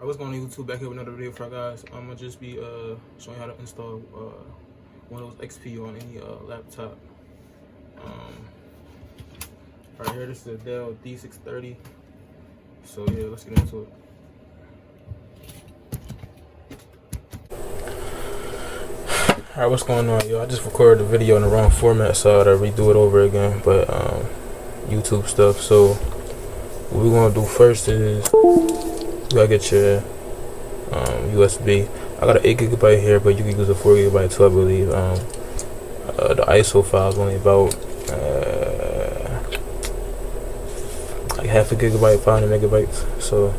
Alright, what's going on YouTube? Back here with another video for you guys. I'm gonna just be showing you how to install Windows XP on any laptop. Right here, this is a Dell D630. So yeah, let's get into it. Alright, what's going on, yo? I just recorded the video in the wrong format, so I had to redo it over again. But YouTube stuff. So what we're gonna do first is you gotta get your USB. I got an 8 GB here, but you can use a 4 GB too, I believe. The ISO file is only about like half a gigabyte, 500 megabytes. So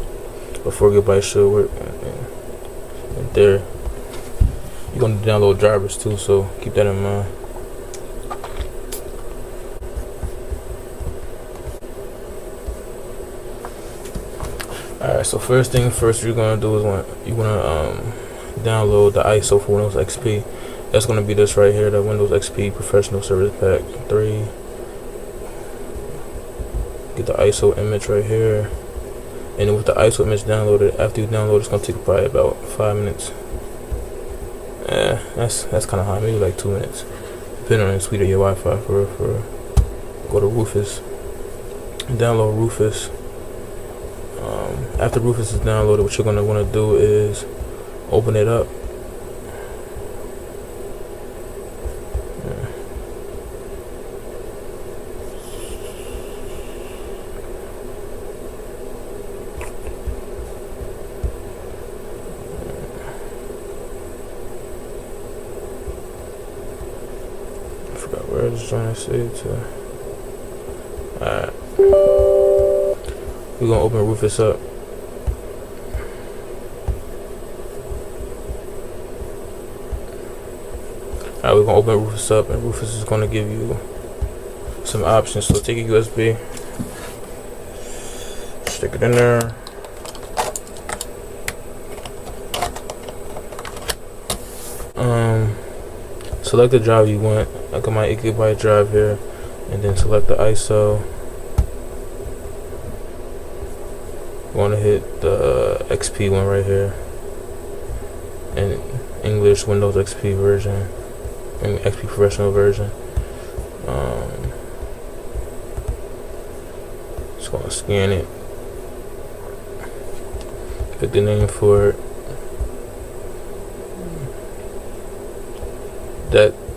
a 4 GB should work. And there, you're gonna download drivers too, so keep that in mind. Alright, so first thing first, you're gonna do is you wanna download the ISO for Windows XP. That's gonna be this right here, the Windows XP Professional Service Pack 3. Get the ISO image right here, and then with the ISO image downloaded, after you download, it's gonna take probably about 5 minutes. That's kind of high, maybe like 2 minutes, depending on the speed of your Wi-Fi. For go to Rufus, download Rufus. After Rufus is downloaded, what you're gonna want to do is open it up. I forgot where I was trying to say to. Alright, we're gonna open Rufus up. Alright, we're gonna open Rufus up, and Rufus is gonna give you some options. So take a USB, stick it in there. Select the drive you want. I got my 8 GB drive here, and then select the ISO. You want to hit the XP one right here, and English Windows XP version, and XP Professional version. Just gonna scan it. Pick the name for it.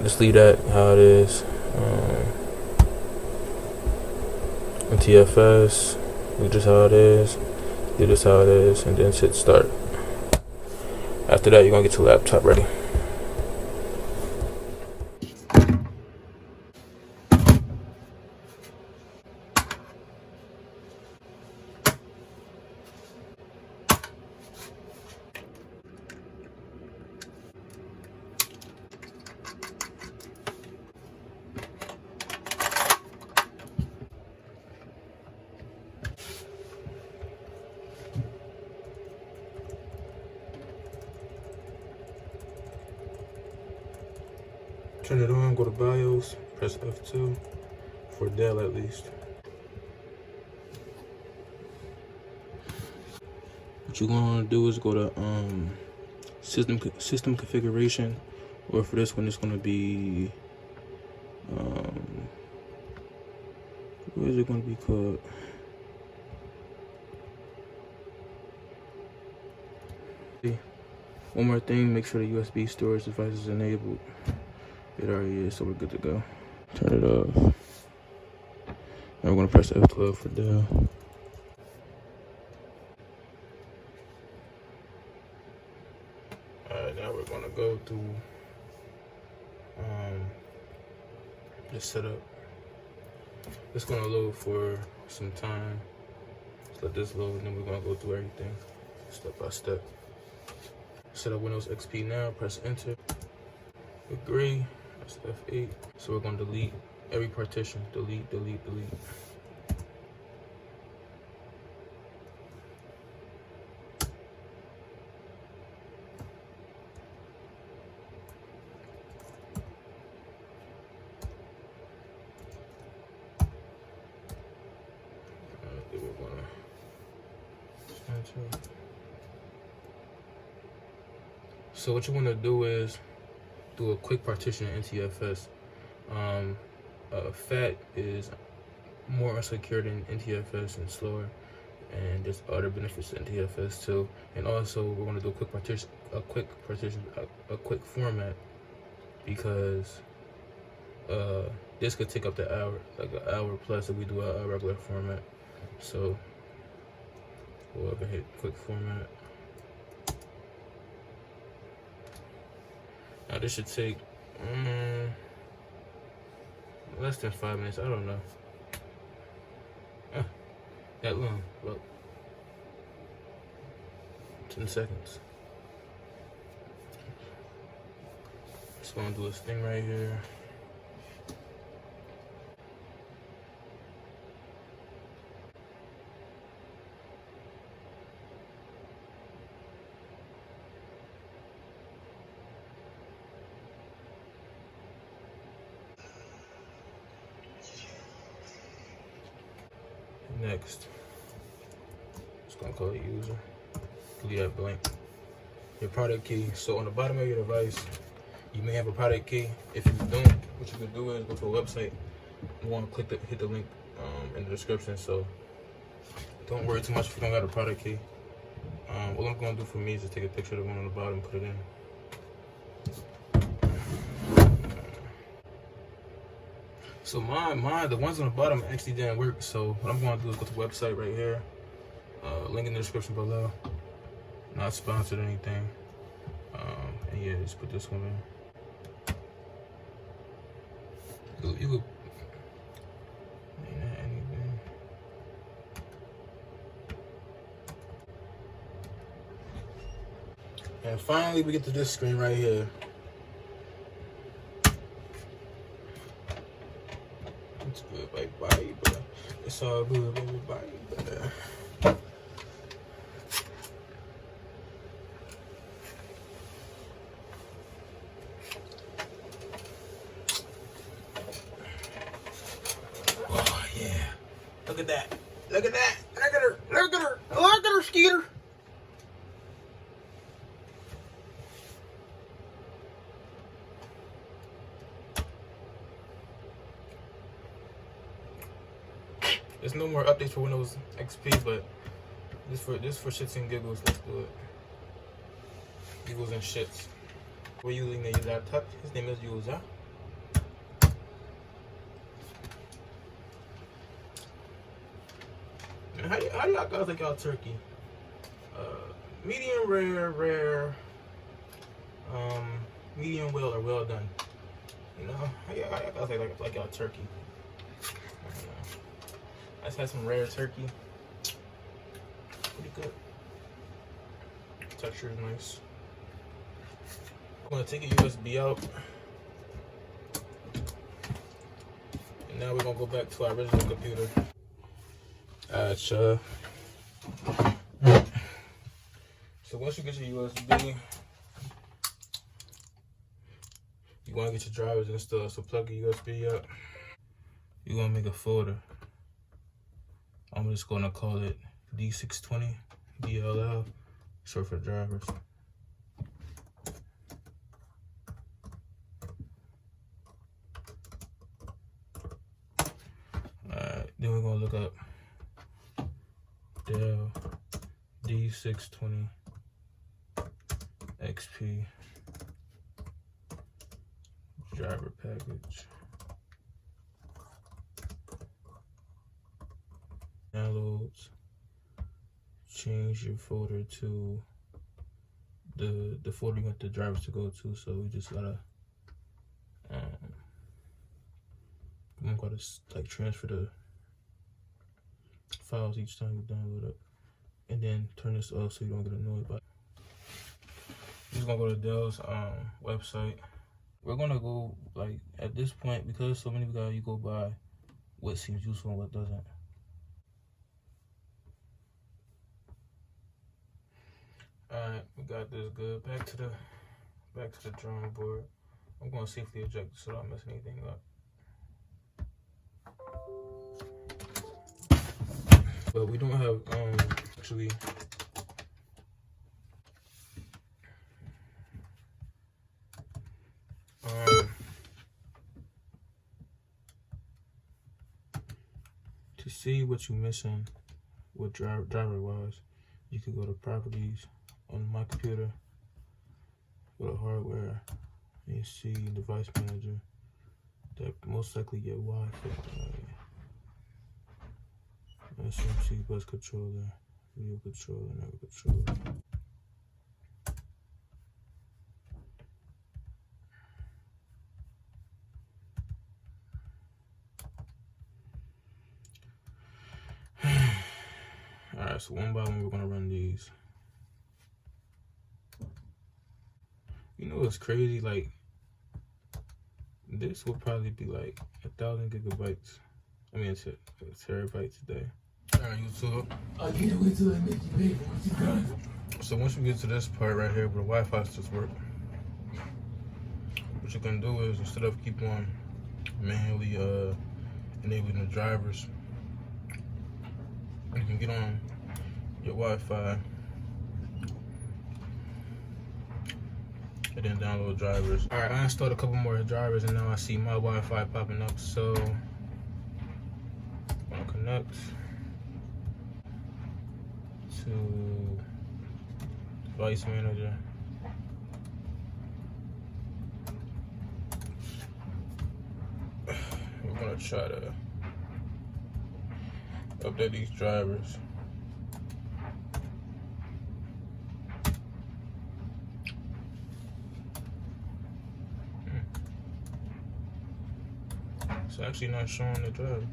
Just leave that how it is. TFS, leave this how it is. Do this how it is, and then hit start. After that, you're gonna get your laptop ready. Turn it on, go to BIOS, press F2, for Dell at least. What you're gonna do is go to system configuration, or for this one it's gonna be what is it gonna be called? One more thing, make sure the USB storage device is enabled. It already is, so we're good to go. Turn it off. Now we're gonna press F12 for Dell. Alright, now we're gonna go through the setup. It's gonna load for some time. Let's let this load, and then we're gonna go through everything step by step. Set up Windows XP now, press enter. Agree. That's F8. So we're going to delete every partition. Delete, delete, delete. Then we're going to enter. So what you want to do is do a quick partition in NTFS. FAT is more insecure than NTFS and slower, and there's other benefits to NTFS too. And also, we're going to do a quick format, because this could take up to hour, like an hour plus if we do a regular format. So we'll go ahead quick format. Now this should take less than 5 minutes. I don't know. That long. Well, 10 seconds. Just gonna do this thing right here. Next, just gonna call it user. Leave that blank. Your product key. So on the bottom of your device, you may have a product key. If you don't, what you can do is go to a website. You want to hit the link in the description. So don't worry too much if you don't got a product key. What I'm gonna do for me is just take a picture of the one on the bottom, put it in. So the ones on the bottom actually didn't work. So what I'm gonna do is go to the website right here. Link in the description below. Not sponsored or anything. And yeah, just put this one in. You could anything. And finally, we get to this screen right here. It's good, baby. It's all good, baby. Oh yeah! Look at that! Look at that! Look at her! Look at her! Look at her, Skeeter! There's no more updates for Windows XP, but this for shits and giggles. Let's do it. Giggles and shits. We're using a laptop. His name is User. And how do y'all guys like y'all turkey? Medium rare, medium well or well done. You know, how y'all guys like y'all turkey? I just had some rare turkey. Pretty good. Texture is nice. I'm gonna take a USB out. And now we're gonna go back to our original computer. So once you get your USB, you wanna get your drivers installed. So plug your USB up. You're gonna make a folder. I'm just gonna call it D620 DLL, short for drivers. Alright, then we're gonna look up Dell D620 XP driver package. Downloads. Change your folder to the folder you want the drivers to go to. So we just gotta like transfer the files each time you download it, and then turn this off so you don't get annoyed by it. We're just gonna go to Dell's website. We're gonna go, like, at this point, because so many guys, you go by what seems useful and what doesn't. Alright, we got this good. Back to the drawing board. I'm gonna safely eject so I don't mess anything up. But we don't have actually see what you're missing with driver wise, you could go to properties on my computer, go to hardware, and you see device manager. That most likely get Wi-Fi. SMC bus controller, video controller, network controller. Alright, so one by one we're gonna run these. You know what's crazy? Like, this will probably be like 1,000 gigabytes. I mean, it's a terabyte today. Alright, YouTube. I can't wait till I make you pay for what you got. So once you get to this part right here where the Wi-Fi just work, what you can do is, instead of keep on manually enabling the drivers, you can get on your Wi-Fi and then download drivers. Alright, I installed a couple more drivers and now I see my Wi-Fi popping up, so I'm gonna connect to device manager. We're gonna try to update these drivers. It's actually not showing the drivers.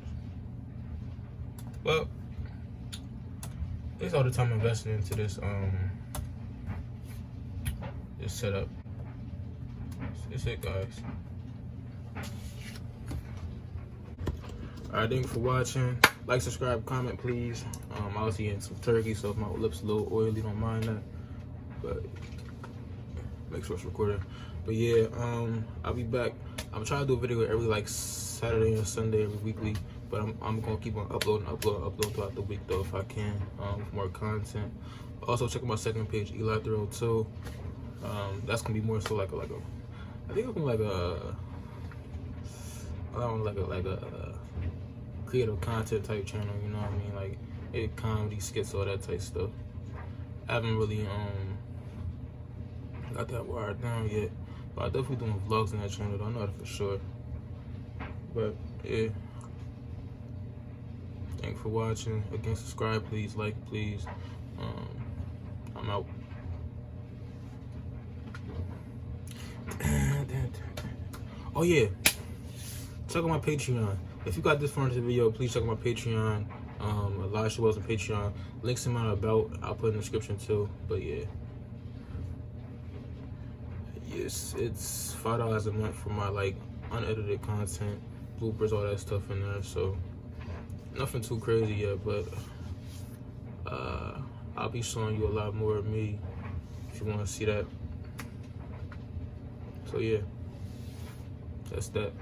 Well, it's all the time investing into this this setup. That's it, guys. Alright, thank you for watching. Like, subscribe, comment, please. I was eating some turkey, so if my lips a little oily, don't mind that. But make sure it's recorded. But yeah, I'll be back. I'm trying to do a video every like Saturday and Sunday, every weekly. But I'm gonna keep on uploading throughout the week though if I can, with more content. Also check out my second page, Eli302. That's gonna be more so like a I think it's gonna be like a creative content type channel, you know what I mean? Like comedy, skits, all that type stuff. I haven't really got that wired down yet, but I'm definitely doing vlogs on that channel though, I know that for sure. But yeah, thanks for watching. Again, subscribe please, like please. I'm out. Oh yeah, check out my Patreon. If you got this far into the video, please check out my Patreon. Elisha Wells on Patreon. Links in my about, I'll put in the description too. But yeah, yes, it's $5 a month for my like unedited content, bloopers, all that stuff in there. So nothing too crazy yet, but I'll be showing you a lot more of me if you want to see that. So yeah, that's that.